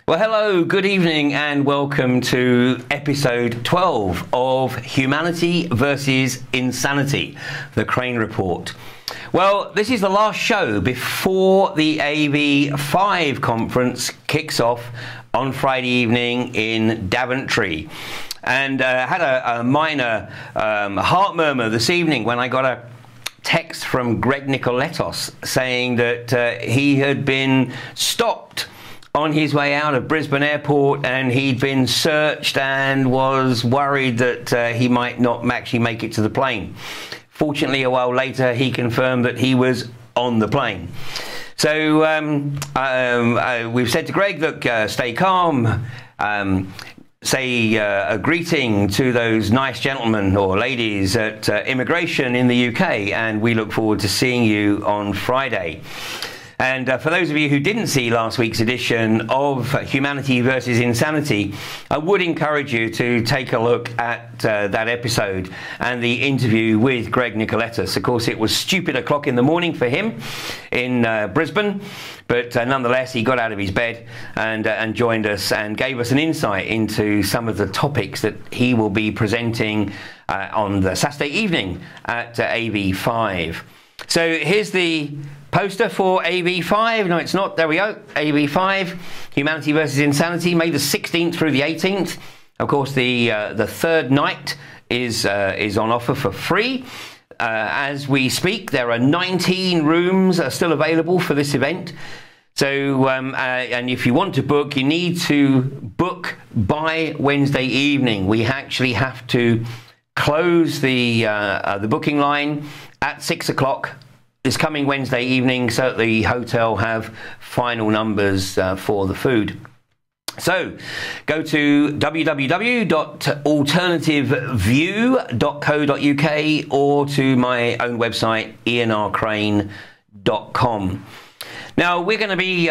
Well, hello, good evening, and welcome to episode 12 of Humanity versus Insanity, the Crane Report. Well, this is the last show before the AV5 conference kicks off on Friday evening in Daventry. And had a minor heart murmur this evening when I got a text from Greg Nicoletos saying that he had been stopped on his way out of Brisbane Airport and he'd been searched and was worried that he might not actually make it to the plane. Fortunately, a while later, he confirmed that he was on the plane. So we've said to Greg, look, stay calm, say a greeting to those nice gentlemen or ladies at immigration in the UK, and we look forward to seeing you on Friday. And for those of you who didn't see last week's edition of Humanity versus Insanity, I would encourage you to take a look at that episode and the interview with Greg Nicoletos. Of course, it was stupid o'clock in the morning for him in Brisbane, but nonetheless, he got out of his bed and joined us and gave us an insight into some of the topics that he will be presenting on the Saturday evening at AV5. So here's the poster for AV5. No, it's not. There we go. AV5, Humanity versus Insanity, May the 16th through the 18th. Of course, the third night is on offer for free. As we speak, there are 19 rooms still available for this event. So, and if you want to book, you need to book by Wednesday evening. We actually have to close the booking line at 6 o'clock this coming Wednesday evening, so that the hotel have final numbers for the food. So go to www.alternativeview.co.uk or to my own website, ianrcrane.com. Now, we're going to be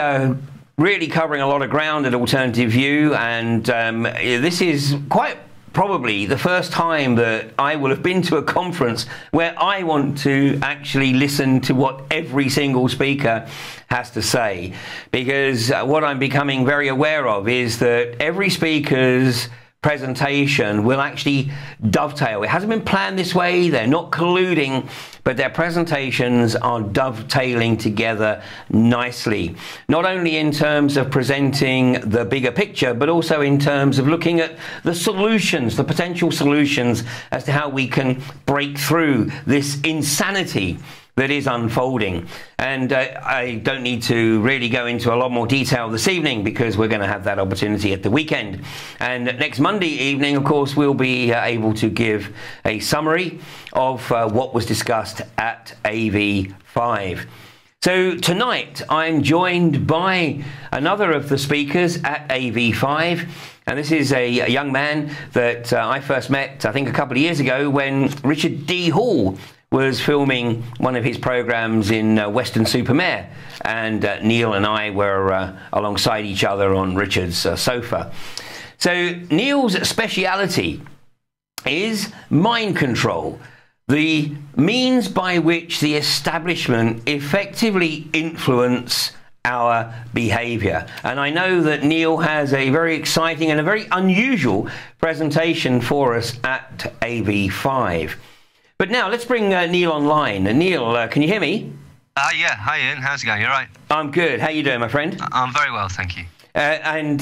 really covering a lot of ground at Alternative View, and this is quite probably the first time that I will have been to a conference where I want to actually listen to what every single speaker has to say, because what I'm becoming very aware of is that every speaker's presentation will actually dovetail. It hasn't been planned this way, they're not colluding, but their presentations are dovetailing together nicely. Not only in terms of presenting the bigger picture, but also in terms of looking at the solutions, the potential solutions as to how we can break through this insanity that is unfolding. And I don't need to really go into a lot more detail this evening because we're going to have that opportunity at the weekend. And next Monday evening, of course, we'll be able to give a summary of what was discussed at AV5. So tonight, I'm joined by another of the speakers at AV5. And this is a young man that I first met, I think, a couple of years ago when Richard D. Hall was filming one of his programs in Weston-super-Mare, and Neil and I were alongside each other on Richard's sofa. So Neil's speciality is mind control, the means by which the establishment effectively influence our behavior. And I know that Neil has a very exciting and a very unusual presentation for us at AV5. But now let's bring Neil online. Neil, can you hear me? Yeah. Hi, Ian. How's it going? You all right? I'm good. How you doing, my friend? I'm very well, thank you. And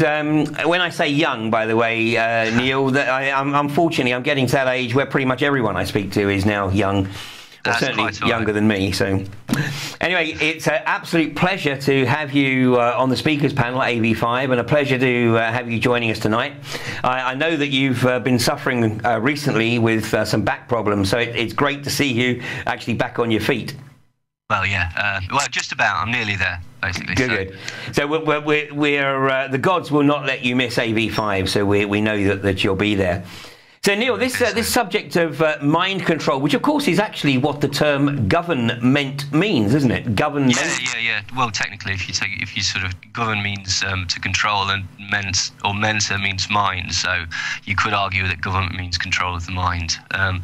when I say young, by the way, Neil, unfortunately, I'm getting to that age where pretty much everyone I speak to is now young. Or certainly younger than me. So anyway, it's an absolute pleasure to have you on the speakers panel at AV5, and a pleasure to have you joining us tonight. I know that you've been suffering recently with some back problems, so it's great to see you actually back on your feet. Well, yeah. Well, just about. I'm nearly there, basically. Good. So we're the gods will not let you miss AV5, so we know that you'll be there. So Neil, this subject of mind control, which of course is actually what the term government means, isn't it? Government. Yeah. Well, technically, if you sort of govern means to control, and mensa means mind, so you could argue that government means control of the mind. But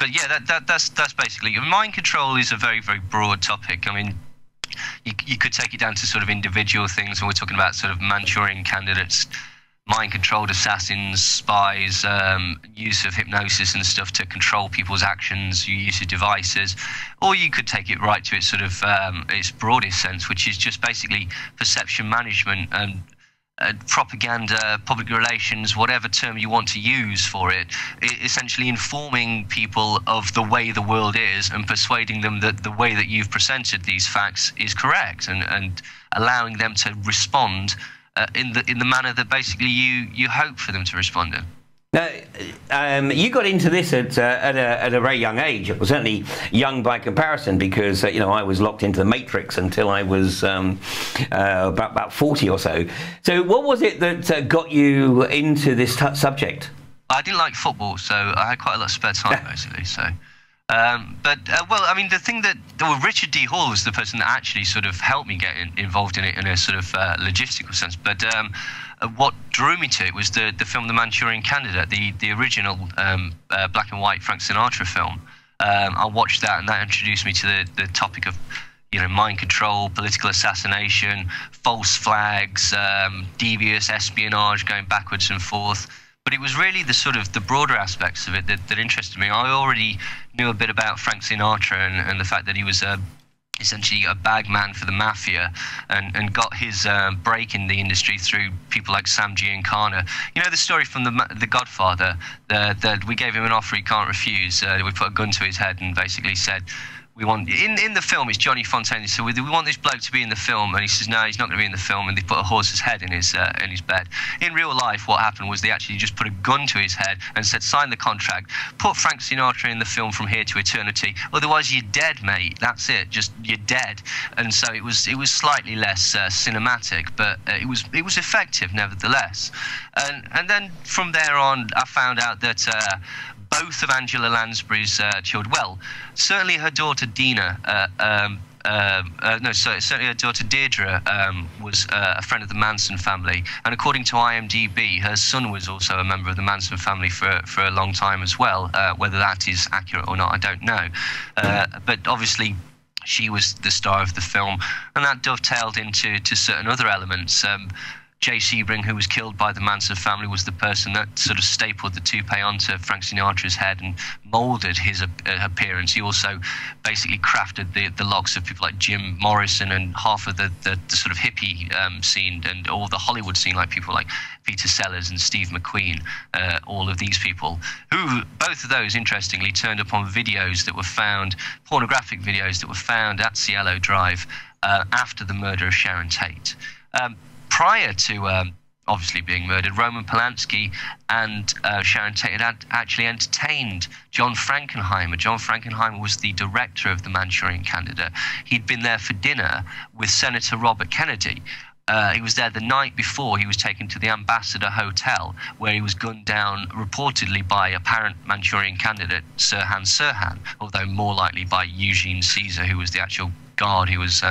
yeah, that's basically mind control is a very, very broad topic. I mean, you could take it down to sort of individual things, and we're talking about sort of Manchurian candidates, mind-controlled assassins, spies, use of hypnosis and stuff to control people's actions, use of devices, or you could take it right to its sort of its broadest sense, which is just basically perception management and propaganda, public relations, whatever term you want to use for it, essentially informing people of the way the world is and persuading them that the way that you've presented these facts is correct, and allowing them to respond in the manner that basically you hope for them to respond in. Now, you got into this at a very young age. Well, certainly young by comparison, because you know, I was locked into the Matrix until I was about 40 or so. So, what was it that got you into this subject? I didn't like football, so I had quite a lot of spare time basically. So. Well, I mean, the thing that Richard D. Hall was the person that actually sort of helped me get involved in it in a sort of logistical sense. But what drew me to it was the film The Manchurian Candidate, the original black and white Frank Sinatra film. I watched that, and that introduced me to the topic of, you know, mind control, political assassination, false flags, devious espionage going backwards and forth. But it was really the sort of the broader aspects of it that interested me. I already knew a bit about Frank Sinatra and the fact that he was essentially a bagman for the mafia, and got his break in the industry through people like Sam Giancana. You know the story from the Godfather, that we gave him an offer he can't refuse. We put a gun to his head and basically said, we want, in the film, it's Johnny Fontaine, so we want this bloke to be in the film, and he says, no, he's not going to be in the film, and they put a horse's head in his bed. In real life, what happened was they actually just put a gun to his head and said, sign the contract, put Frank Sinatra in the film from here to eternity, otherwise you're dead, mate, that's it, just, you're dead. And so it was slightly less cinematic, but it was effective nevertheless. And then from there on, I found out that both of Angela Lansbury's children, well, certainly her daughter Dina, certainly her daughter Deirdre was a friend of the Manson family, and according to IMDb, her son was also a member of the Manson family for a long time as well. Whether that is accurate or not, I don't know. But obviously, she was the star of the film, and that dovetailed into certain other elements. Jay Sebring, who was killed by the Manson family, was the person that sort of stapled the toupee onto Frank Sinatra's head and moulded his appearance. He also basically crafted the locks of people like Jim Morrison and half of the sort of hippie scene and all the Hollywood scene, like people like Peter Sellers and Steve McQueen, all of these people, who, both of those, interestingly, turned up on videos that were found, pornographic videos that were found at Cielo Drive after the murder of Sharon Tate. Prior to obviously being murdered, Roman Polanski and Sharon Tate had actually entertained John Frankenheimer. John Frankenheimer was the director of The Manchurian Candidate. He'd been there for dinner with Senator Robert Kennedy. He was there the night before he was taken to the Ambassador Hotel, where he was gunned down reportedly by apparent Manchurian candidate Sirhan Sirhan, although more likely by Eugene Caesar, who was the actual guard who was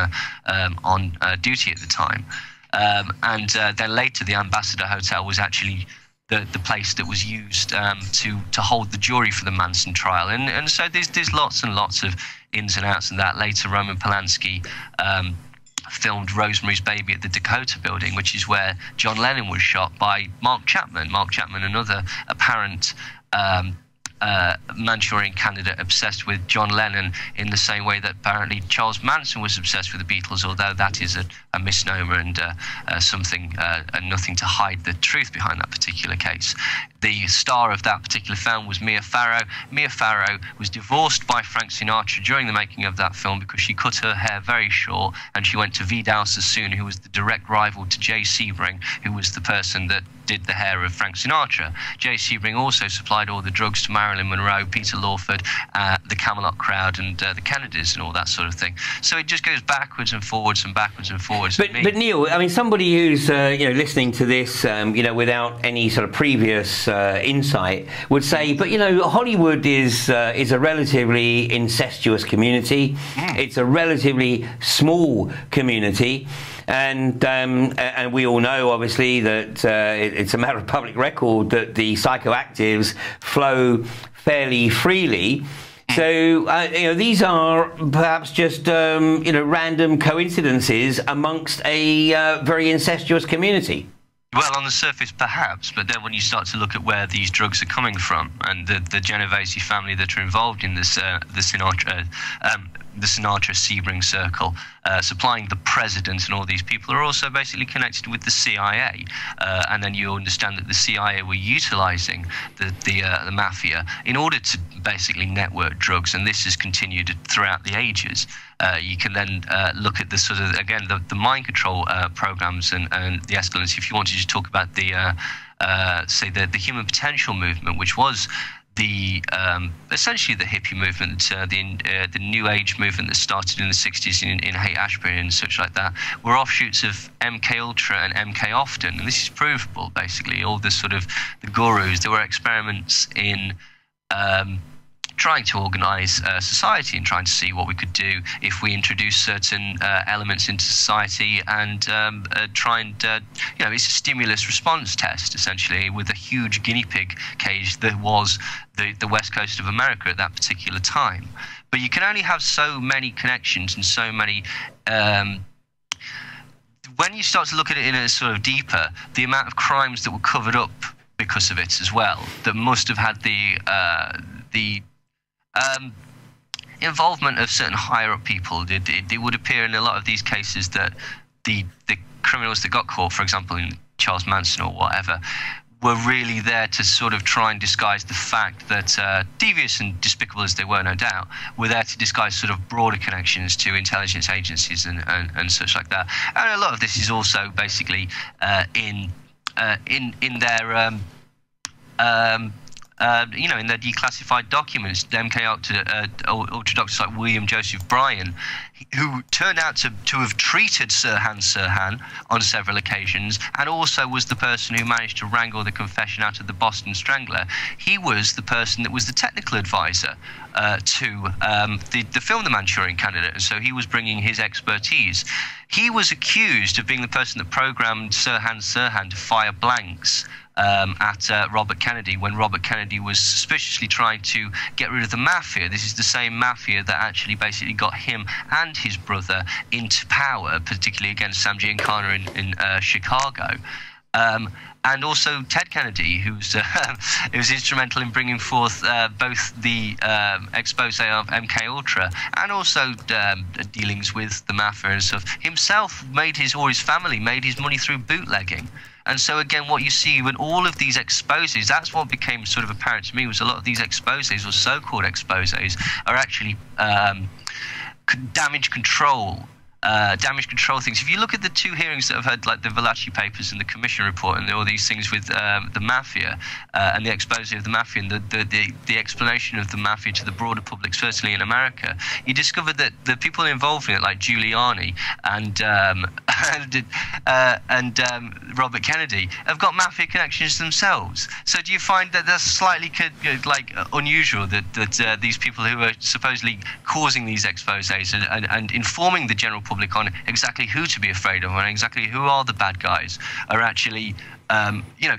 on duty at the time. And then later, the Ambassador Hotel was actually the place that was used to hold the jury for the Manson trial. And so there's lots and lots of ins and outs in that. Later, Roman Polanski filmed Rosemary's Baby at the Dakota Building, which is where John Lennon was shot by Mark Chapman. Mark Chapman, another apparent Manchurian candidate obsessed with John Lennon in the same way that apparently Charles Manson was obsessed with the Beatles, although that is a misnomer and nothing to hide the truth behind that particular case. The star of that particular film was Mia Farrow. Mia Farrow was divorced by Frank Sinatra during the making of that film because she cut her hair very short, and she went to Vidal Sassoon, who was the direct rival to Jay Sebring, who was the person that did the hair of Frank Sinatra. Jay Sebring also supplied all the drugs to Marilyn Monroe, Peter Lawford, the Camelot crowd, and the Kennedys, and all that sort of thing. So it just goes backwards and forwards and backwards and forwards. But Neil, I mean, somebody who's listening to this, without any sort of previous insight, would say, but Hollywood is a relatively incestuous community. It's a relatively small community. And we all know, obviously, that it's a matter of public record that the psychoactives flow fairly freely. So, these are perhaps just, random coincidences amongst a very incestuous community. Well, on the surface, perhaps, but then when you start to look at where these drugs are coming from, and the Genovese family that are involved in this, the Sinatra-Sebring circle, supplying the president and all these people, are also basically connected with the CIA. And then you understand that the CIA were utilizing the mafia in order to basically network drugs, and this has continued throughout the ages. You can then look at the sort of, again, the mind control programs and the escalants. If you wanted to talk about the, say, the human potential movement, which was the essentially the hippie movement, the New Age movement that started in the 60s in Haight-Ashbury and such like that, were offshoots of MK Ultra and MK Often, and this is provable. Basically, all the sort of the gurus. There were experiments in trying to organize society and trying to see what we could do if we introduce certain elements into society and try and, it's a stimulus response test, essentially, with a huge guinea pig cage that was the west coast of America at that particular time. But you can only have so many connections and so many... when you start to look at it in a sort of deeper, the amount of crimes that were covered up because of it as well, that must have had the involvement of certain higher-up people. It would appear in a lot of these cases that the criminals that got caught, for example, in Charles Manson or whatever, were really there to sort of try and disguise the fact that, devious and despicable as they were, no doubt, were there to disguise sort of broader connections to intelligence agencies and such like that. And a lot of this is also basically in their... in their declassified documents, the MK Ultra doctors like William Joseph Bryan, who turned out to have treated Sirhan on several occasions, and also was the person who managed to wrangle the confession out of the Boston Strangler. He was the person that was the technical advisor to the film The Manchurian Candidate, and so he was bringing his expertise. He was accused of being the person that programmed Sirhan to fire blanks at Robert Kennedy when Robert Kennedy was suspiciously trying to get rid of the mafia. This is the same mafia that actually basically got him and his brother into power, particularly against Sam Giancana in Chicago. And also Ted Kennedy, who was instrumental in bringing forth both the expose of MK Ultra and also dealings with the mafia and stuff. Himself made his family made his money through bootlegging. And so again, what you see when all of these exposes, that's what became sort of apparent to me, was a lot of these exposes, or so-called exposes, are actually damage control things. If you look at the two hearings that have had, like the Valachi papers and the commission report and all these things with the mafia and the expose of the mafia and the explanation of the mafia to the broader public, certainly in America, you discover that the people involved in it, like Giuliani and Robert Kennedy, have got mafia connections themselves. So do you find that that's slightly unusual that these people who are supposedly causing these exposes and informing the general public on exactly who to be afraid of and exactly who are the bad guys are actually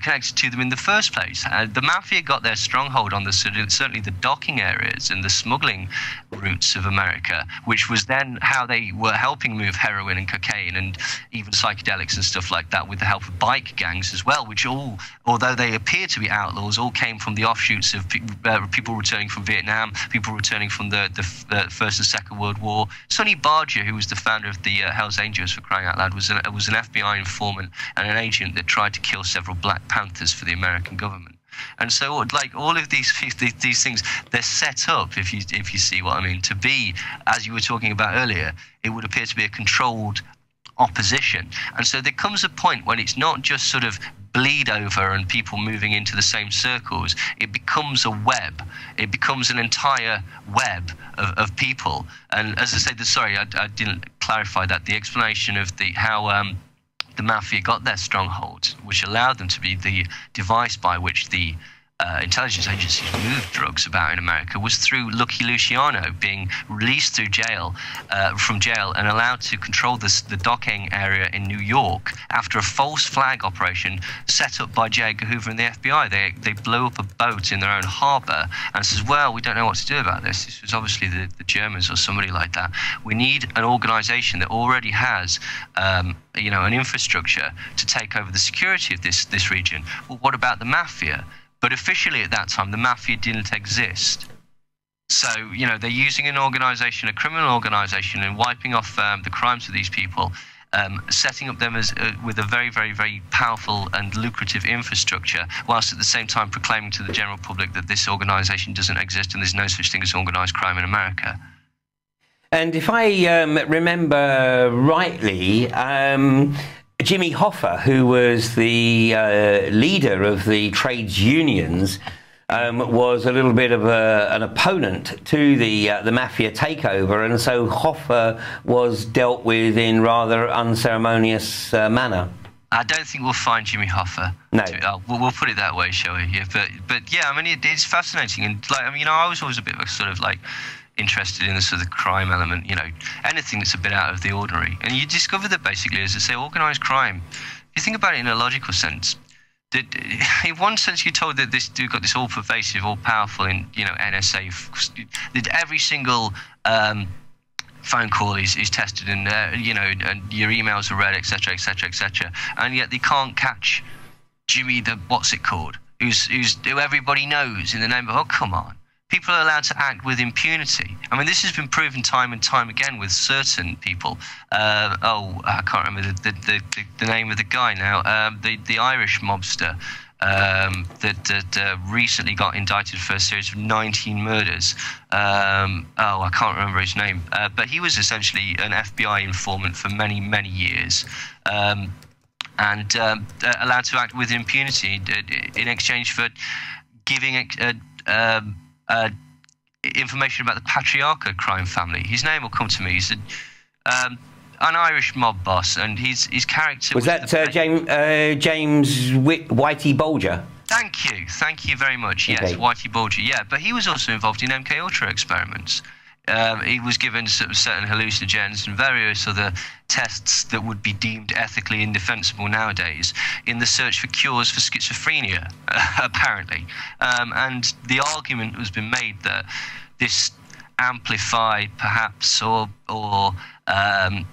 connected to them in the first place? The mafia got their stronghold on certainly the docking areas and the smuggling routes of America, which was then how they were helping move heroin and cocaine and even psychedelics and stuff like that, with the help of bike gangs as well, which all, although they appear to be outlaws, all came from the offshoots of people returning from Vietnam, people returning from the First and Second World War. Sonny Barger, who was the founder of the Hells Angels, for crying out loud, was an FBI informant and an agent that tried to kill several Black Panthers for the American government. And so, like, all of these things, they're set up, if you see what I mean, to be, as you were talking about earlier, it would appear to be a controlled opposition. And so there comes a point when it's not just sort of bleed over and people moving into the same circles. It becomes a web. It becomes an entire web of people. And as I said, I didn't clarify that. The explanation of how the mafia got their stronghold, which allowed them to be the device by which the intelligence agencies moved drugs about in America was through Lucky Luciano being released through from jail and allowed to control the docking area in New York after a false flag operation set up by J. Edgar Hoover and the FBI. They blew up a boat in their own harbour and says, well, we don't know what to do about this. This was obviously the Germans or somebody like that. We need an organisation that already has you know, an infrastructure to take over the security of this region. Well, what about the mafia? But officially at that time, the mafia didn't exist. So, you know, they're using an organisation, a criminal organisation, and wiping off the crimes of these people, setting up them as with a very, very, very powerful and lucrative infrastructure, whilst at the same time proclaiming to the general public that this organisation doesn't exist and there's no such thing as organised crime in America. And if I remember rightly, Jimmy Hoffa, who was the leader of the trades unions, was a little bit of an opponent to the mafia takeover, and so Hoffa was dealt with in rather unceremonious manner. I don't think we'll find Jimmy Hoffa. No, we'll put it that way, shall we? Yeah, but yeah, I mean, it's fascinating, and like, I mean, you know, I was always a bit of a sort of like interested in the sort of crime element, you know, anything that's a bit out of the ordinary. And you discover that basically, as I say, organised crime, you think about it in a logical sense, that in one sense you're told that you've got this all-pervasive, all-powerful, you know, NSA, that every single phone call is tested and, you know, and your emails are read, etc., etc., etc., and yet they can't catch Jimmy the what's it called, who everybody knows in the name of, oh, come on. People are allowed to act with impunity. I mean, this has been proven time and time again with certain people. I can't remember the name of the guy now. The Irish mobster that recently got indicted for a series of 19 murders. I can't remember his name. But he was essentially an FBI informant for many, many years. And allowed to act with impunity in exchange for giving information about the Patriarcha crime family. His name will come to me. He's an Irish mob boss, and his character was that James Whitey Bulger. Thank you very much. Yes, okay. Whitey Bulger. Yeah, but he was also involved in MK Ultra experiments. He was given certain hallucinogens and various other tests that would be deemed ethically indefensible nowadays in the search for cures for schizophrenia, apparently. And the argument has been made that this amplified, perhaps, or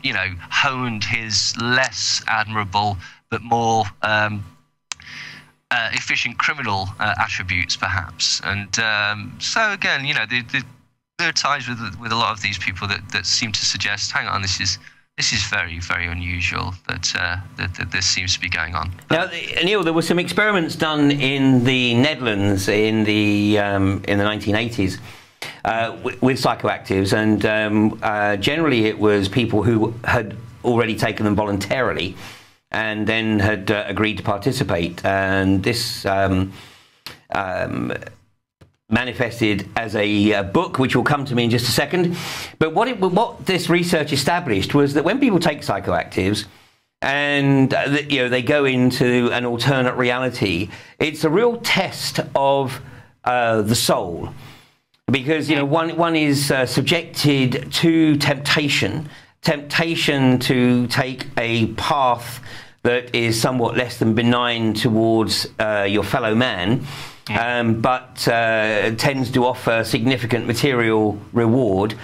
you know, honed his less admirable but more efficient criminal attributes, perhaps. And so again, you know, there are ties with a lot of these people that seem to suggest, hang on, this is very, very unusual that this seems to be going on. Now, Neil, there were some experiments done in the Netherlands in the 1980s with psychoactives, and generally it was people who had already taken them voluntarily and then had agreed to participate, and this manifested as a book, which will come to me in just a second. But what this research established was that when people take psychoactives and you know, they go into an alternate reality, it's a real test of the soul, because you know, one is subjected to temptation to take a path that is somewhat less than benign towards your fellow man, but tends to offer significant material reward,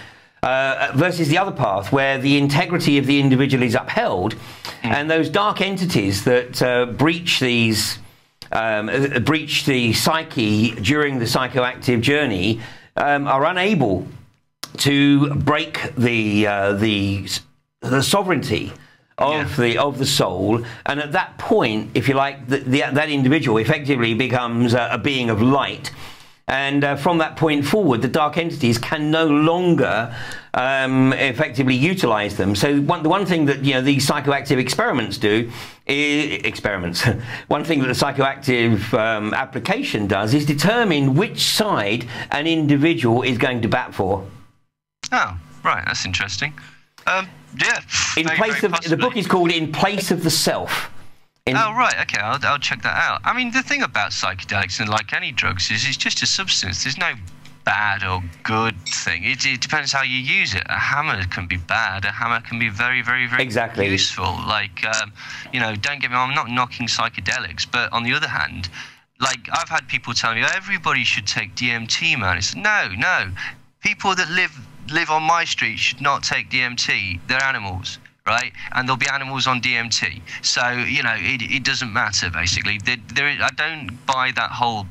versus the other path where the integrity of the individual is upheld, and those dark entities that breach the psyche during the psychoactive journey are unable to break the sovereignty of the soul, and at that point, if you like, that individual effectively becomes a being of light, and from that point forward, the dark entities can no longer effectively utilize them. So the one thing that, you know, these psychoactive experiments do one thing that the psychoactive application does is determine which side an individual is going to bat for. Oh, right, that's interesting. Yeah. In place of the book is called "In Place of the Self," Oh, right, okay, I'll check that out. I mean, the thing about psychedelics, and like any drugs, is it's just a substance. There's no bad or good thing. It depends how you use it. A hammer can be bad. A hammer can be very, very, very useful. Like, you know, don't get me wrong, I'm not knocking psychedelics, but on the other hand, like, I've had people tell me, everybody should take DMT, man. It's no. People that live on my street should not take DMT. They're animals. Right, and there'll be animals on DMT, so you know it doesn't matter. Basically, I don't buy that whole.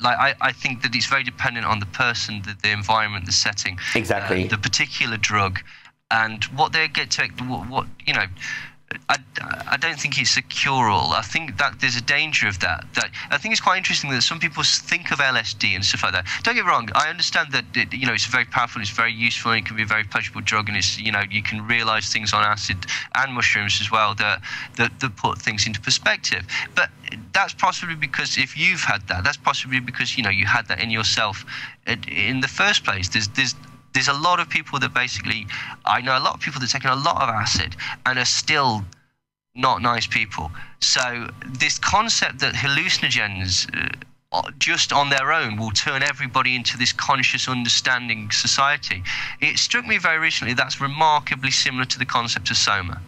Like I think that it's very dependent on the person, the environment, the setting, exactly, the particular drug, and what they get to. What you know. I don't think it's a cure-all. I think that there's a danger of that. I think it's quite interesting that some people think of LSD and stuff like that. Don't get me wrong. I understand that you know, it's very powerful, it's very useful, and it can be a very pleasurable drug, and it's, you know, you can realise things on acid and mushrooms as well that put things into perspective. But that's possibly because if you've had that, that's possibly because, you know, you had that in yourself in the first place. There's a lot of people that basically, I know a lot of people that have taken a lot of acid and are still not nice people. So this concept that hallucinogens just on their own will turn everybody into this conscious, understanding society, it struck me very recently that's remarkably similar to the concept of soma.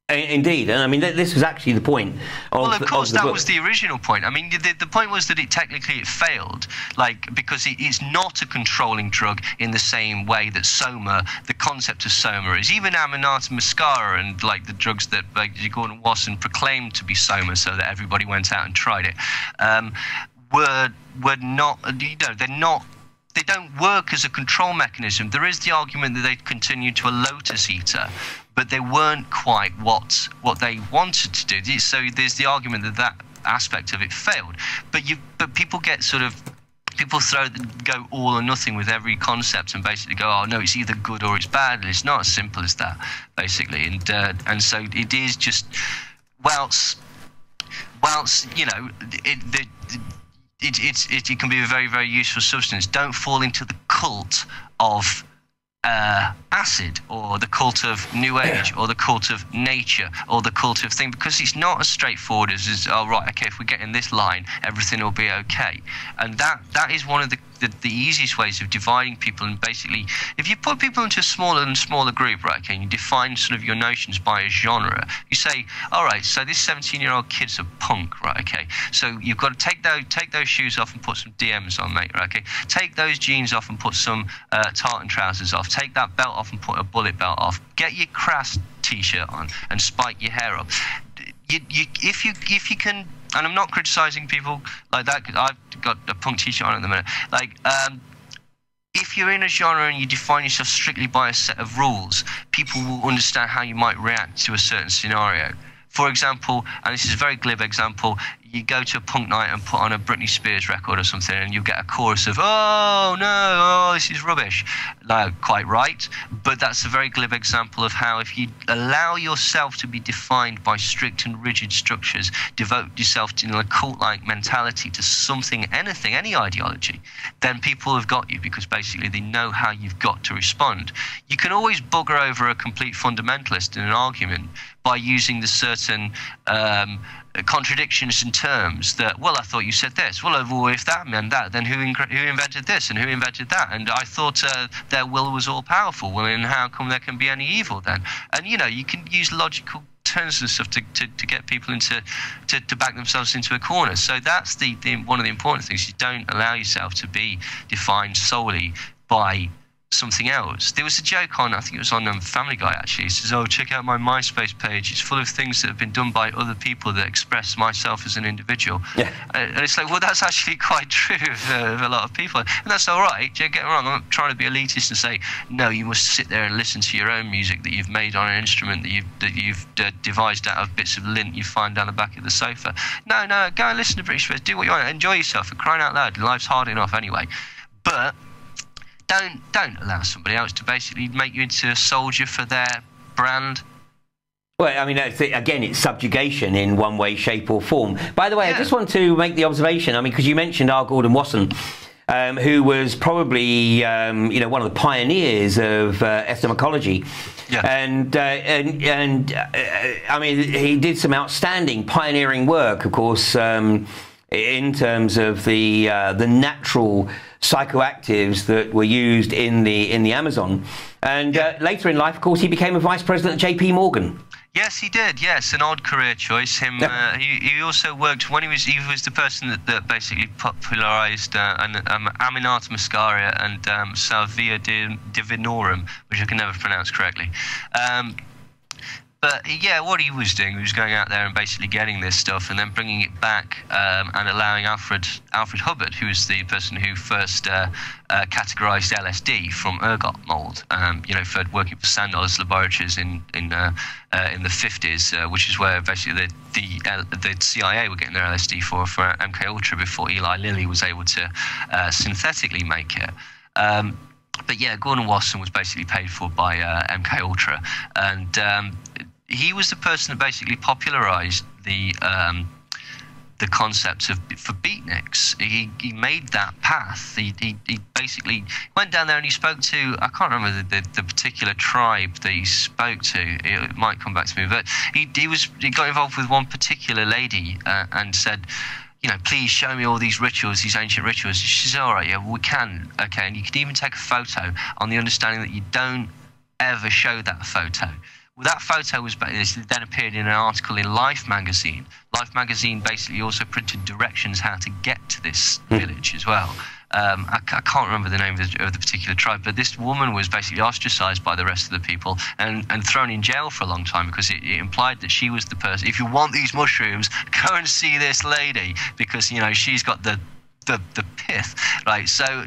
Indeed, and I mean this was actually the point. Well, of course, that was the original point. I mean, the point was that it failed, like, because it's not a controlling drug in the same way that soma, the concept of soma, is. Even Aminata Muscara and like the drugs that like Gordon Wasson proclaimed to be soma, so that everybody went out and tried it, were not. You know, they're not. They don't work as a control mechanism. There is the argument that they continued to a lotus eater, but they weren't quite what they wanted to do. So there's the argument that that aspect of it failed. But people get sort of, people go all or nothing with every concept and basically go, oh no, it's either good or it's bad, and it's not as simple as that, basically. And so it is just whilst you know it can be a very, very useful substance. Don't fall into the cult of acid, or the cult of New Age, or the cult of nature, or the cult of thing, because it's not as straightforward as oh right, okay, if we get in this line, everything will be okay. And that is one of the easiest ways of dividing people. And basically, if you put people into a smaller and smaller group, right, okay, and you define sort of your notions by a genre, you say, all right, so this 17-year-old kid's a punk, right, okay, so you've got to take those shoes off and put some DMs on, mate, right, okay, take those jeans off and put some tartan trousers off, take that belt off and put a bullet belt off, get your crass t-shirt on and spike your hair up. If you can, and I'm not criticizing people like that, I've got a punk t-shirt on at the minute, like if you're in a genre and you define yourself strictly by a set of rules, people will understand how you might react to a certain scenario. For example, and this is a very glib example, you go to a punk night and put on a Britney Spears record or something, and you get a chorus of, oh no, oh, this is rubbish. No, quite right, but that's a very glib example of how if you allow yourself to be defined by strict and rigid structures, devote yourself to a cult-like mentality to something, anything, any ideology, then people have got you, because basically they know how you've got to respond. You can always bugger over a complete fundamentalist in an argument by using the certain contradictions in terms that, well, I thought you said this. Well, if that meant that, then who invented this and who invented that? And I thought their will was all powerful. Well, and how come there can be any evil then? And you know, you can use logical terms and stuff to get people to back themselves into a corner. So that's one of the important things. You don't allow yourself to be defined solely by something else. There was a joke on, I think it was on Family Guy actually. It says, oh, check out my MySpace page. It's full of things that have been done by other people that express myself as an individual. Yeah. And it's like, well, that's actually quite true of a lot of people. And that's all right. Don't get me wrong. I'm not trying to be elitist and say, no, you must sit there and listen to your own music that you've made on an instrument that you've devised out of bits of lint you find down the back of the sofa. No, go and listen to British Spears. Do what you want. Enjoy yourself. For crying out loud. Life's hard enough anyway. But don't allow somebody else to basically make you into a soldier for their brand. Well, I mean, again, it's subjugation in one way, shape or form. By the way, yeah. I just want to make the observation, I mean, because you mentioned R. Gordon Wasson, who was probably one of the pioneers of ethnoecology. Yeah. And I mean, he did some outstanding pioneering work, of course, in terms of the natural psychoactives that were used in the Amazon. And later in life, of course, he became a vice president at JP Morgan. Yes, he did. Yes, an odd career choice. He also worked when he was the person that basically popularised Aminata Muscaria and Salvia Divinorum, which I can never pronounce correctly. But yeah, what he was doing, he was going out there and basically getting this stuff and then bringing it back and allowing Alfred Hubbard, who was the person who first categorised LSD from ergot mold, for working for Sandler's laboratories in the 50s, which is where basically the CIA were getting their LSD for MK Ultra before Eli Lilly was able to synthetically make it. But yeah, Gordon Wasson was basically paid for by MK Ultra, and he was the person that basically popularised the concept for beatniks. He made that path. He basically went down there and he spoke to, I can't remember the particular tribe that he spoke to. It might come back to me, but he got involved with one particular lady and said, please show me all these rituals, these ancient rituals. She said, all right, yeah, we can. Okay, and you can even take a photo on the understanding that you don't ever show that photo. Well, that photo was then appeared in an article in Life magazine. Life magazine basically also printed directions how to get to this village as well. I can't remember the name of the particular tribe, but this woman was basically ostracized by the rest of the people and thrown in jail for a long time because it implied that she was the person. If you want these mushrooms, go and see this lady because she's got the pith, right? So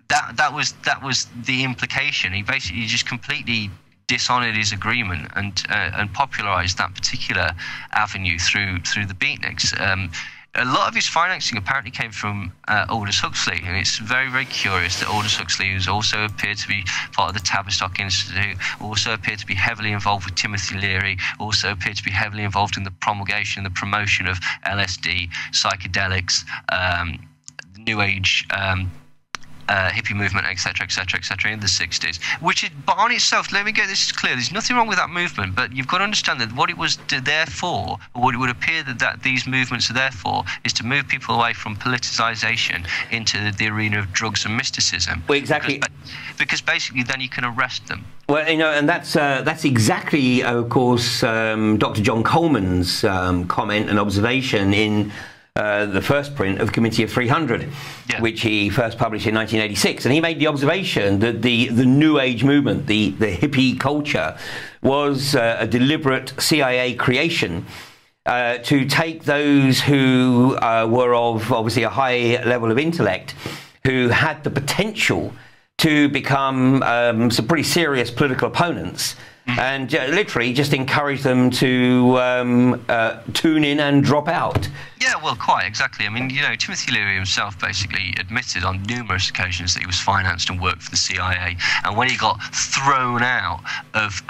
that was the implication. He basically just completely dishonoured his agreement and popularised that particular avenue through the beatniks. A lot of his financing apparently came from Aldous Huxley, and it's very, very curious that Aldous Huxley, who's also appeared to be part of the Tavistock Institute, also appeared to be heavily involved with Timothy Leary, also appeared to be heavily involved in the promulgation and the promotion of LSD, psychedelics, the New Age hippie movement, etc., in the 60s, which is, but on itself, let me get this clear, there's nothing wrong with that movement, but you've got to understand that what it was there for, or what it would appear that these movements are there for, is to move people away from politicization into the arena of drugs and mysticism. Well, exactly. Because basically then you can arrest them. Well, and that's exactly, of course, Dr. John Coleman's comment and observation in the first print of Committee of 300, which he first published in 1986, and he made the observation that the New Age movement, the hippie culture, was a deliberate CIA creation to take those who were of obviously a high level of intellect, who had the potential to become some pretty serious political opponents, and literally just encourage them to tune in and drop out. Yeah, well, quite exactly. I mean, Timothy Leary himself basically admitted on numerous occasions that he was financed and worked for the CIA. And when he got thrown out of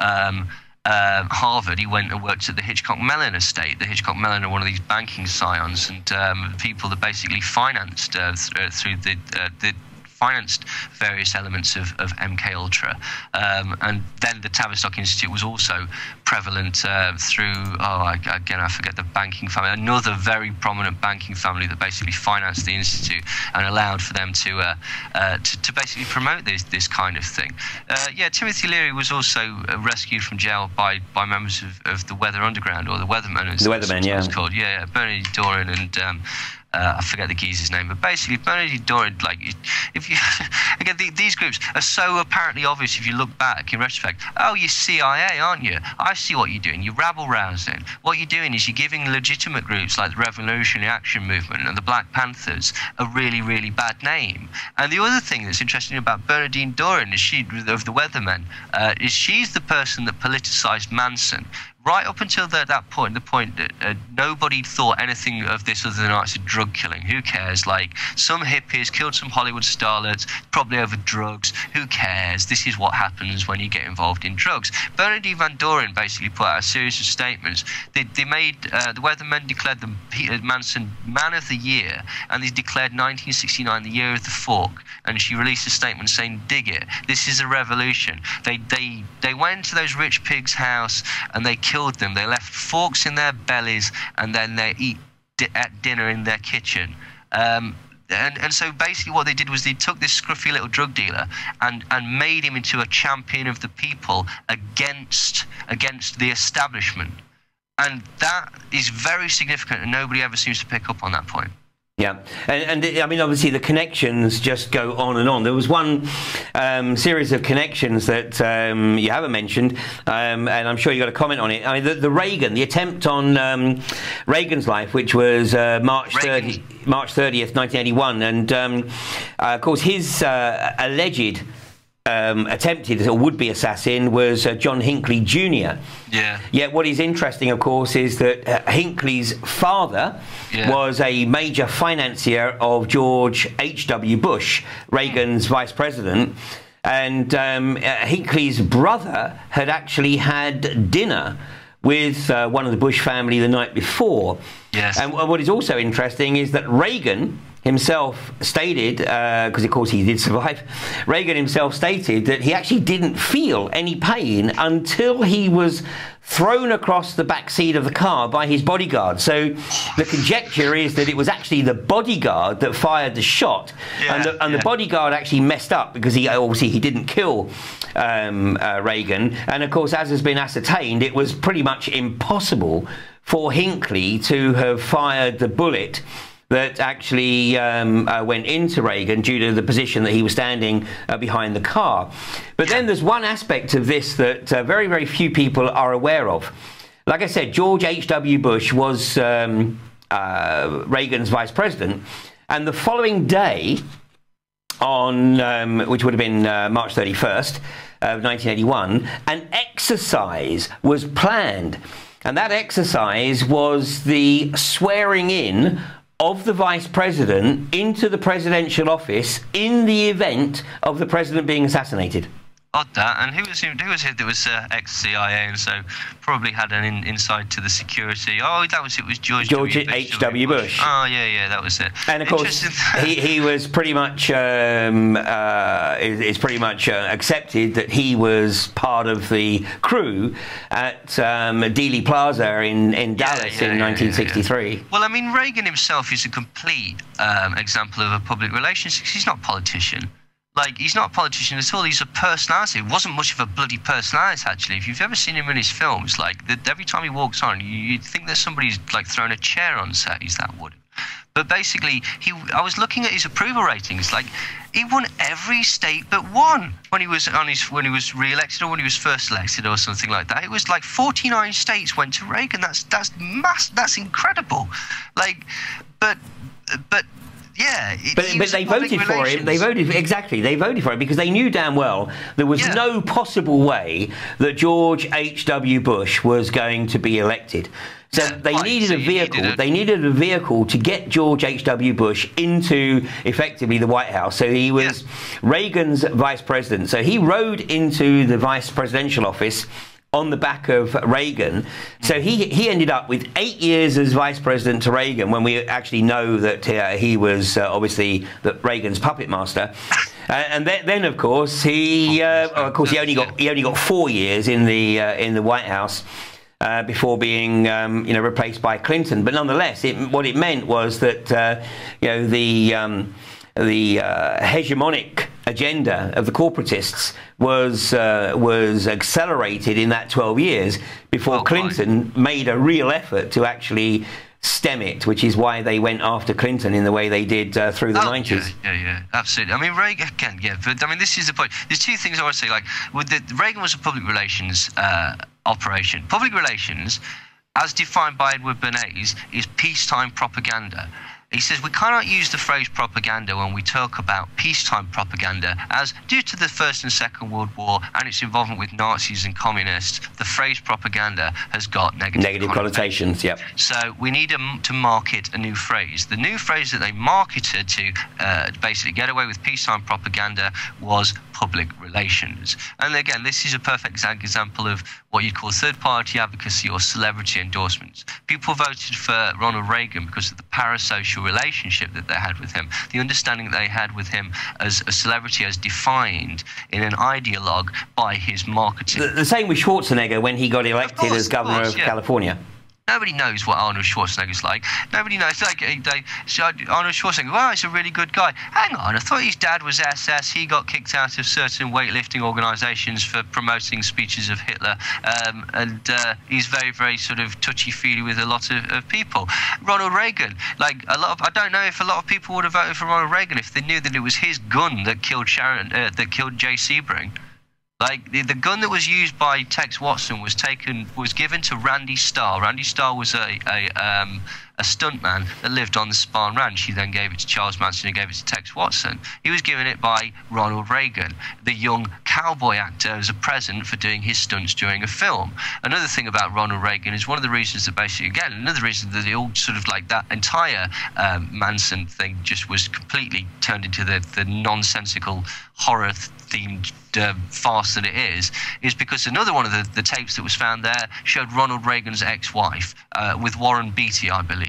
Harvard, he went and worked at the Hitchcock Mellon estate. The Hitchcock Mellon are one of these banking scions and people that basically financed through the financed various elements of MK Ultra, and then the Tavistock Institute was also prevalent through again I forget the banking family, another very prominent banking family that basically financed the institute and allowed for them to basically promote this kind of thing. Timothy Leary was also rescued from jail by members of the Weather Underground, or the Weathermen, as it's called. Bernard Doran and I forget the geezer's name, but basically Bernard Doran, like, if you again, these groups are so apparently obvious if you look back in retrospect. Oh, you're CIA, aren't you? I see what you're doing. You're rabble rousing. What you're doing is you're giving legitimate groups like the Revolutionary Action Movement and the Black Panthers a really, really bad name. And the other thing that's interesting about Bernadine Doran is of the Weathermen, is she's the person that politicized Manson, right up until that point, the point that nobody thought anything of this other than it's a drug killing. Who cares? Like, some hippies killed some Hollywood starlets, probably over drugs. Who cares? This is what happens when you get involved in drugs. Bernardine Van Doren basically put out a series of statements. They made the Weathermen declared the Peter Manson Man of the Year, and they declared 1969 the year of the fork. And she released a statement saying, "Dig it. This is a revolution." They went to those rich pigs' house and they killed them. They left forks in their bellies, and then they eat at dinner in their kitchen. And so basically what they did was they took this scruffy little drug dealer and made him into a champion of the people against the establishment. And that is very significant, and nobody ever seems to pick up on that point. Yeah, and I mean, obviously the connections just go on and on. There was one series of connections that you haven't mentioned, and I'm sure you got a comment on it. I mean, the Reagan, the attempt on Reagan's life, which was March 30th, 1981, and of course his alleged attempted or would-be assassin was John Hinckley Jr. Yeah. Yet what is interesting, of course, is that Hinckley's father was a major financier of George H.W. Bush, Reagan's vice president, and Hinckley's brother had actually had dinner with one of the Bush family the night before. Yes. And what is also interesting is that Reagan himself stated, because of course he did survive, Reagan himself stated that he actually didn't feel any pain until he was thrown across the back seat of the car by his bodyguard. So the conjecture is that it was actually the bodyguard that fired the shot, and the bodyguard actually messed up because he didn't kill Reagan. And of course, as has been ascertained, it was pretty much impossible for Hinckley to have fired the bullet that actually went into Reagan due to the position that he was standing behind the car. But then there's one aspect of this that very, very few people are aware of. Like I said, George H.W. Bush was Reagan's vice president, and the following day, on which would have been March 31st of 1981, an exercise was planned. And that exercise was the swearing in of the vice president into the presidential office in the event of the president being assassinated. Odd that. And who was it that was ex-CIA, and so probably had an insight to the security? Oh, it was George H.W. Bush. Oh, yeah, that was it. And of course, he was pretty much it's pretty much accepted that he was part of the crew at Dealey Plaza in Dallas in 1963. Yeah. Well, I mean, Reagan himself is a complete example of a public relations. He's not a politician. Like, he's not a politician at all. He's a personality. He wasn't much of a bloody personality, actually. If you've ever seen him in his films, like, every time he walks on, you'd think that somebody's, like, thrown a chair on set. He's that wood. But basically, I was looking at his approval ratings. Like, he won every state but one when he was re-elected, or when he was first elected, or something like that. It was like 49 states went to Reagan. That's incredible. Like, but. Yeah, but they voted for him. They voted for him because they knew damn well there was no possible way that George H.W. Bush was going to be elected. So they needed a vehicle. They needed a vehicle to get George H.W. Bush into effectively the White House. So he was Reagan's vice president. So he rode into the vice presidential office on the back of Reagan. So he ended up with 8 years as vice president to Reagan, when we actually know that he was obviously Reagan's puppet master. And then of course he only got 4 years in the White House before being replaced by Clinton. But nonetheless, what it meant was that the hegemonic agenda of the corporatists was accelerated in that 12 years before Clinton made a real effort to actually stem it, which is why they went after Clinton in the way they did through the 90s. Yeah, absolutely. I mean, Reagan, again, but I mean, this is the point. There's two things I want to say. Like, Reagan was a public relations operation. Public relations, as defined by Edward Bernays, is peacetime propaganda. He says we cannot use the phrase propaganda when we talk about peacetime propaganda, as due to the First and Second World War and its involvement with Nazis and communists, the phrase propaganda has got negative connotations. Yep. So we need to market a new phrase. The new phrase that they marketed to basically get away with peacetime propaganda was public relations. And again, this is a perfect example of what you'd call third-party advocacy or celebrity endorsements. People voted for Ronald Reagan because of the parasocial relationship that they had with him, the understanding that they had with him as a celebrity as defined in an ideologue by his marketing. The same with Schwarzenegger when he got elected as governor of California. Nobody knows what Arnold Schwarzenegger's like. Nobody knows. Arnold Schwarzenegger, well, he's a really good guy. Hang on, I thought his dad was SS. He got kicked out of certain weightlifting organisations for promoting speeches of Hitler. And he's very, very sort of touchy-feely with a lot of people. Ronald Reagan, I don't know if a lot of people would have voted for Ronald Reagan if they knew that it was his gun that killed Jay Sebring. Like the gun that was used by Tex Watson was given to Randy Starr. Randy Starr was a stuntman that lived on the Spahn Ranch. He then gave it to Charles Manson, who gave it to Tex Watson. He was given it by Ronald Reagan, the young cowboy actor, as a present for doing his stunts during a film. Another thing about Ronald Reagan is one of the reasons that basically, again, another reason that it all sort of like that entire Manson thing just was completely turned into the nonsensical horror-themed farce that it is because another one of the tapes that was found there showed Ronald Reagan's ex-wife with Warren Beatty, I believe.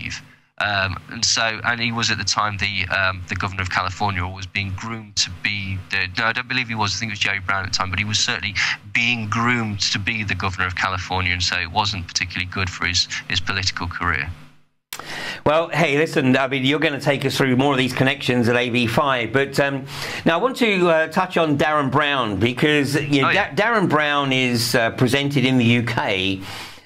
And he was at the time the governor of California, was being groomed to be no, I don't believe he was. I think it was Jerry Brown at the time, but he was certainly being groomed to be the governor of California, and so it wasn't particularly good for his political career. Well, hey, listen, I mean, you're going to take us through more of these connections at AV5, but now I want to touch on Darren Brown, because Darren Brown is presented in the UK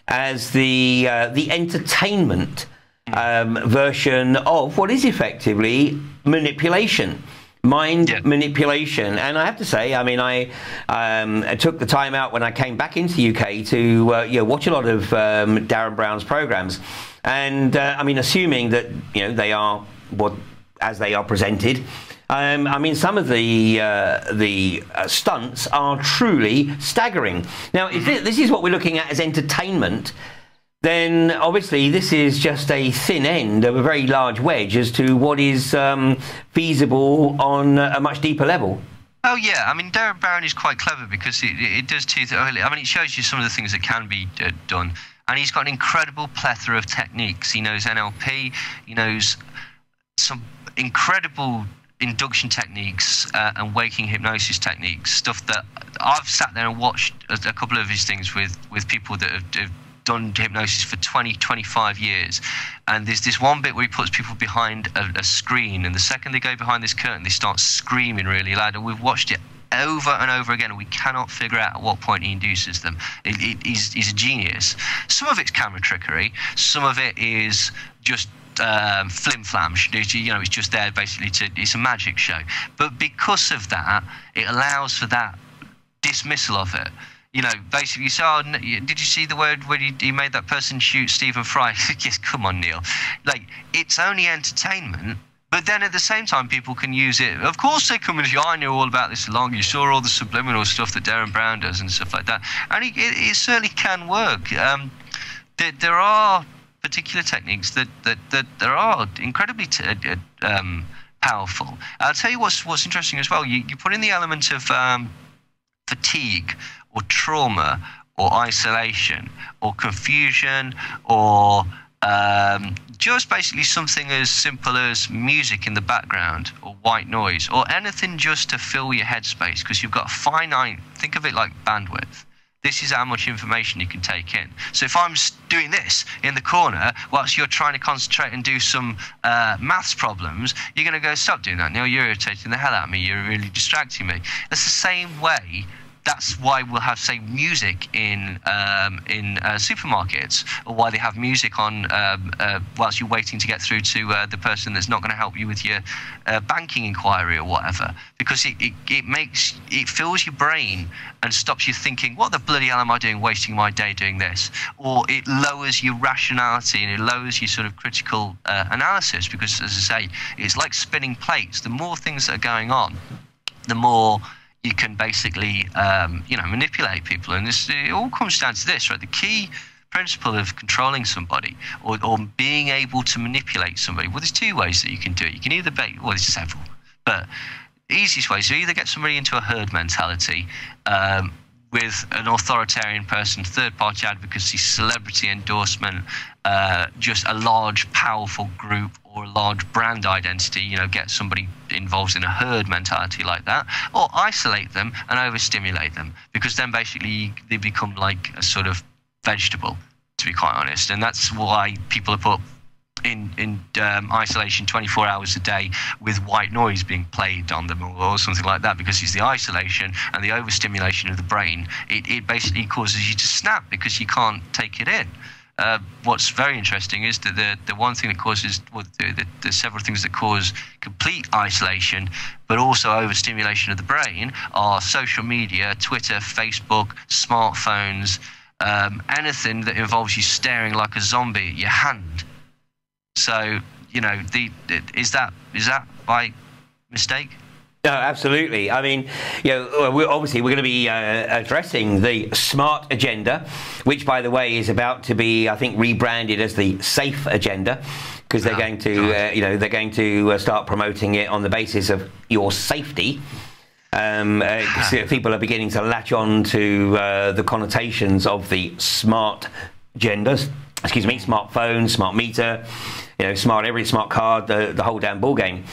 as the entertainment version of what is effectively manipulation. Manipulation. And I have to say, I mean, I took the time out when I came back into the UK to watch a lot of Darren Brown's programs. And I mean, assuming that they are as they are presented, I mean, some of the stunts are truly staggering. Now, if this is what we're looking at as entertainment, then obviously this is just a thin end of a very large wedge as to what is feasible on a much deeper level. Oh yeah, I mean, Darren Brown is quite clever because it does two things. I mean, it shows you some of the things that can be done. And he's got an incredible plethora of techniques. He knows NLP, he knows some incredible induction techniques and waking hypnosis techniques, stuff that I've sat there and watched a couple of his things with people that have done hypnosis for 20, 25 years. And there's this one bit where he puts people behind a screen, and the second they go behind this curtain, they start screaming really loud, and we've watched it over and over again, and we cannot figure out at what point he induces them. He's a genius. Some of it's camera trickery, some of it is just flim-flam. It's just there basically it's a magic show. But because of that, it allows for that dismissal of it. Basically you say, oh, did you see the word when he made that person shoot Stephen Fry? Yes, come on, Neil. It's only entertainment. But then at the same time, people can use it. Of course, they come and say, I knew all about this along. You saw all the subliminal stuff that Darren Brown does and stuff like that. And it certainly can work. There are particular techniques that are incredibly powerful. I'll tell you what's interesting as well. You put in the element of fatigue or trauma or isolation or confusion or just basically something as simple as music in the background or white noise or anything just to fill your headspace, because you've got finite, think of it like bandwidth. This is how much information you can take in. So if I'm doing this in the corner whilst you're trying to concentrate and do some maths problems, you're going to go, stop doing that, Neil, you're irritating the hell out of me, you're really distracting me. That's the same way that's why we'll have, say, music in supermarkets, or why they have music on whilst you're waiting to get through to the person that's not going to help you with your banking inquiry or whatever, because it fills your brain and stops you thinking, what the bloody hell am I doing, wasting my day doing this? Or it lowers your rationality and it lowers your sort of critical analysis, because, as I say, it's like spinning plates. The more things that are going on, the more you can basically, manipulate people. And it all comes down to this, right? The key principle of controlling somebody or being able to manipulate somebody, well, there's two ways that you can do it. You can either there's several, but the easiest way is to either get somebody into a herd mentality with an authoritarian person, third-party advocacy, celebrity endorsement, just a large, powerful group or a large brand identity, get somebody involved in a herd mentality like that, or isolate them and overstimulate them, because then basically they become like a sort of vegetable, to be quite honest. And that's why people are put in isolation 24 hours a day with white noise being played on them or something like that, because it's the isolation and the overstimulation of the brain. It basically causes you to snap because you can't take it in. What's very interesting is that the one thing that causes, there's several things that cause complete isolation but also overstimulation of the brain are social media, Twitter, Facebook, smartphones, anything that involves you staring like a zombie at your hand. So, is that by mistake? No, absolutely. I mean, we're going to be addressing the smart agenda, which, by the way, is about to be, I think, rebranded as the safe agenda, because they're going to, start promoting it on the basis of your safety. People are beginning to latch on to the connotations of the smart agendas. Excuse me, smartphone, smart meter, smart card, the whole damn ball game.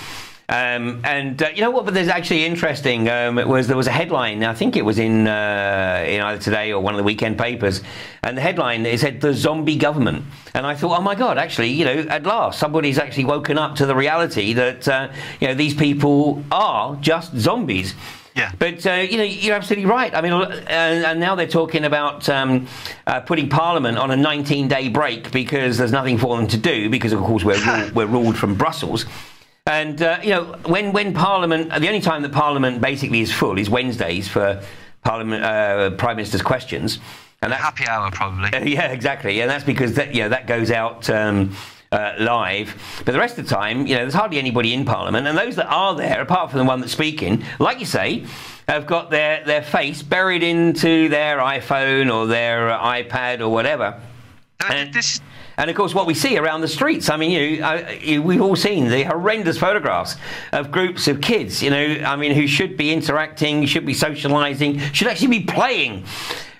You know what? But there's actually interesting. There was a headline. I think it was in either Today or one of the weekend papers, and the headline, it said "the zombie government." And I thought, oh my God! Actually, at last somebody's actually woken up to the reality that these people are just zombies. Yeah. But, you're absolutely right. I mean, and now they're talking about putting Parliament on a 19-day break because there's nothing for them to do, because, of course, we're ruled from Brussels. And, when Parliament, the only time that Parliament basically is full is Wednesdays for Parliament, Prime Minister's questions. And that's happy hour, probably. Yeah, exactly. And that's because that goes out live, but the rest of the time, there's hardly anybody in Parliament, and those that are there, apart from the one that's speaking, like you say, have got their face buried into their iPhone or their iPad or whatever. And of course, what we see around the streets, I mean, we've all seen the horrendous photographs of groups of kids, who should be interacting, should be socializing, should actually be playing.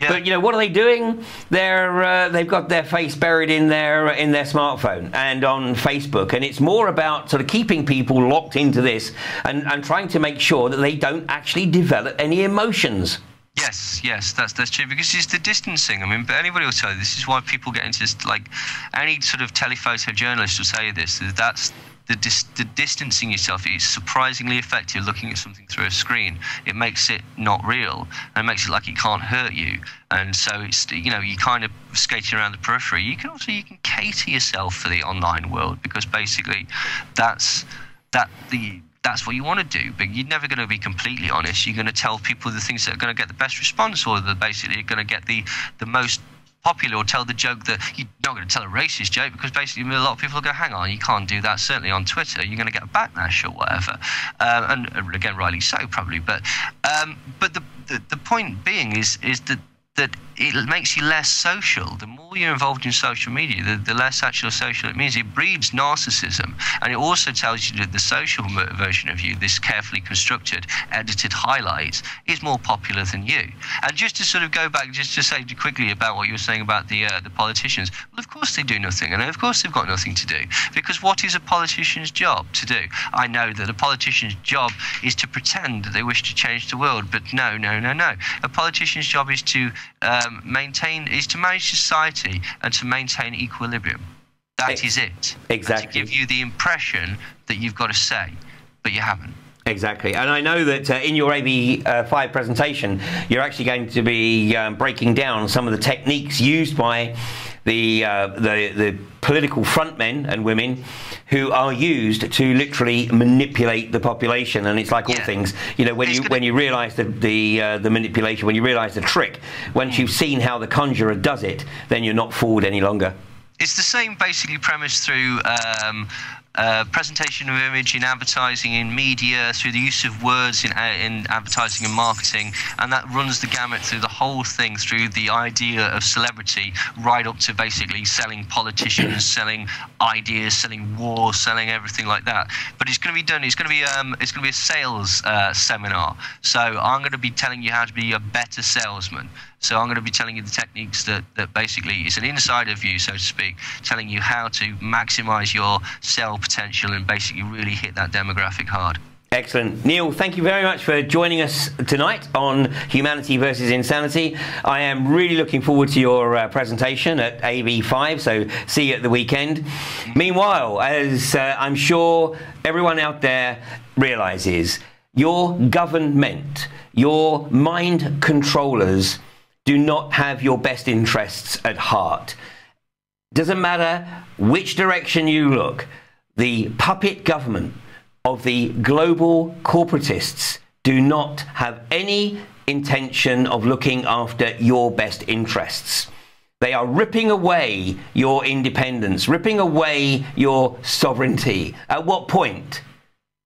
Yeah. But what are they doing? They've got their face buried in their smartphone and on Facebook, and it's more about sort of keeping people locked into this and trying to make sure that they don't actually develop any emotions. Yes, that's true, because it's the distancing. I mean, but anybody will tell you this is why people get into this, like any sort of telephoto journalist will say this. That's the distancing yourself is surprisingly effective. Looking at something through a screen, it makes it not real, and it makes it like it can't hurt you. And so it's you kind of skating around the periphery. You can cater yourself for the online world, because basically that's what you want to do, but you're never going to be completely honest. You're going to tell people the things that are going to get the best response, or that basically are going to get the most popular, or tell the joke that you're not going to tell a racist joke, because basically a lot of people will go, hang on, you can't do that, certainly on Twitter. You're going to get a backlash or whatever. And again, rightly so, probably. But the point being is that it makes you less social. The more you're involved in social media, the less actual social it means. It breeds narcissism, and it also tells you that the social version of you, this carefully constructed, edited highlights, is more popular than you. And just to sort of go back, just to say quickly about what you were saying about the politicians, well, of course they do nothing, and of course they've got nothing to do, because what is a politician's job to do? I know that a politician's job is to pretend that they wish to change the world, but no. A politician's job is to manage society and to maintain equilibrium. That is it. Exactly. And to give you the impression that you've got to say, but you haven't. Exactly, and I know that in your AV5 presentation, you're actually going to be breaking down some of the techniques used by the political frontmen and women who are used to literally manipulate the population. And it's like all things, you know, when you realise the manipulation, when you realise the trick, once you've seen how the conjurer does it, then you're not fooled any longer. It's the same basically premise through presentation of image in advertising, in media, through the use of words in advertising and marketing, and that runs the gamut through the whole thing, through the idea of celebrity right up to basically selling politicians, selling ideas, selling war, selling everything like that. But it's going to be done. It's going to be a sales seminar. So I'm going to be telling you how to be a better salesman. So I'm going to be telling you the techniques that basically is an insider view, so to speak, telling you how to maximize your sell potential and basically really hit that demographic hard. Excellent. Neil, thank you very much for joining us tonight on Humanity versus Insanity. I am really looking forward to your presentation at AV5, so see you at the weekend. Meanwhile, as I'm sure everyone out there realizes, your government, your mind controllers do not have your best interests at heart. Doesn't matter which direction you look, the puppet government of the global corporatists do not have any intention of looking after your best interests. They are ripping away your independence, ripping away your sovereignty. At what point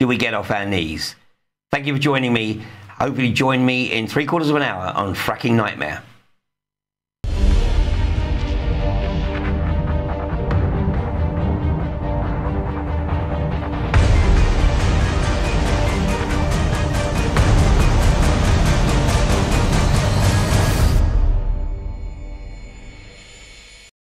do we get off our knees? Thank you for joining me. Hopefully join me in 3/4 of an hour on Fracking Nightmare.